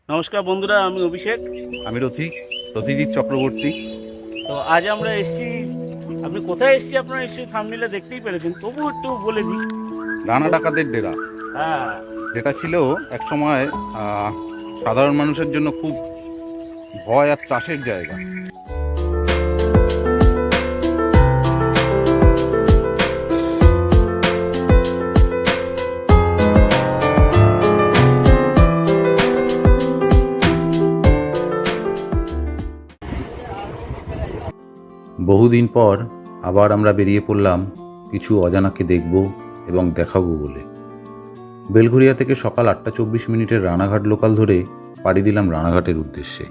নমস্কার বন্ধুরা, আমি অভিষেক। আমি রথিজিৎ চক্রবর্তী। তো আজ আমরা এসেছি, আপনি কোথায় এসেছি আপনারা নিশ্চয়ই থাম্বনেইলে দেখতেই পেরেছেন, তবু একটু বলে দিই। রানা ডাকাতের ডেরা, হ্যাঁ, যেটা ছিল একসময় সাধারণ মানুষের জন্য খুব ভয় আর ত্রাসের জায়গা। বহুদিন পর আবার আমরা বেরিয়ে পড়লাম কিছু অজানাকে দেখব এবং দেখাবো বলে। বেলঘরিয়া থেকে সকাল 8:24 রানাঘাট লোকাল ধরে পাড়ি দিলাম রানাঘাটের উদ্দেশ্যে।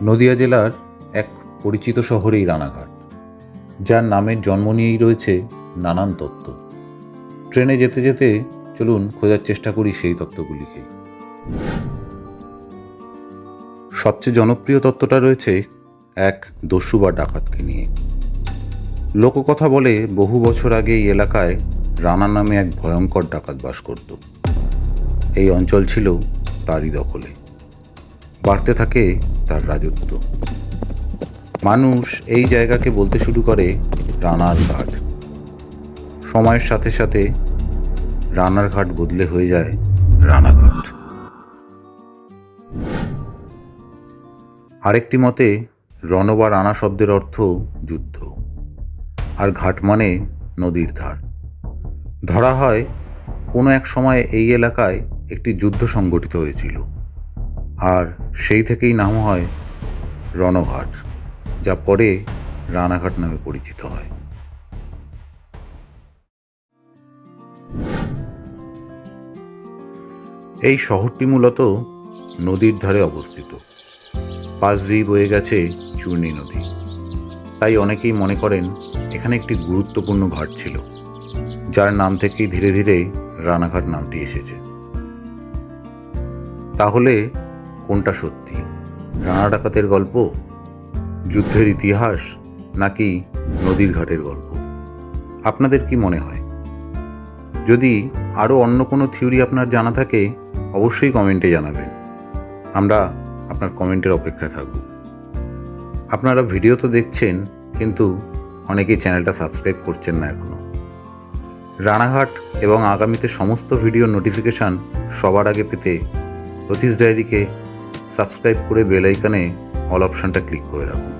নদিয়া জেলার এক পরিচিত শহরেই রানাঘাট, যার নামের জন্ম নিয়েই রয়েছে নানান তত্ত্ব। ট্রেনে যেতে যেতে চলুন খোঁজার চেষ্টা করি সেই তত্ত্বগুলিকেই। সবচেয়ে জনপ্রিয় তত্ত্বটা রয়েছে এক দস্যু বা ডাকাতকে নিয়ে। লোককথা বলে বহু বছর আগে এই এলাকায় রানা নামে এক ভয়ঙ্কর ডাকাত বাস করত। এই অঞ্চল ছিল তারই দখলে। বাড়তে থাকে তার রাজত্ব। মানুষ এই জায়গাকে বলতে শুরু করে রানার ঘাট। সময়ের সাথে সাথে রানার ঘাট বদলে হয়ে যায় রানাঘাট। আরেকটি মতে রণ বা রানা শব্দের অর্থ যুদ্ধ, আর ঘাট মানে নদীর ধার। ধরা হয় কোনো এক সময় এই এলাকায় একটি যুদ্ধ সংগঠিত হয়েছিল, আর সেই থেকেই নাম হয় রণঘাট, যা পরে রানাঘাট নামে পরিচিত হয়। এই শহরটি মূলত নদীর ধারে অবস্থিত। পাশ দিয়ে বয়ে গেছে চূর্ণী নদী। তাই অনেকেই মনে করেন এখানে একটি গুরুত্বপূর্ণ ঘাট ছিল, যার নাম থেকেই ধীরে ধীরে রানাঘাট নামটি এসেছে। তাহলে কোনটা সত্যি, রানা ডাকাতের গল্প, যুদ্ধের ইতিহাস, নাকি নদীর ঘাটের গল্প? আপনাদের কি মনে হয়? যদি আরও অন্য কোনো থিওরি আপনার জানা থাকে, অবশ্যই কমেন্টে জানাবেন। আমরা আপনার কমেন্টের অপেক্ষায় থাকব। আপনারা ভিডিও তো দেখছেন, কিন্তু অনেকেই চ্যানেলটা সাবস্ক্রাইব করছেন না এখনও। রানাঘাট এবং আগামীতে সমস্ত ভিডিও নোটিফিকেশান সবার আগে পেতে রথিস ডায়েরিকে সাবস্ক্রাইব করে বেল আইকনে অল অপশানটা ক্লিক করে রাখুন।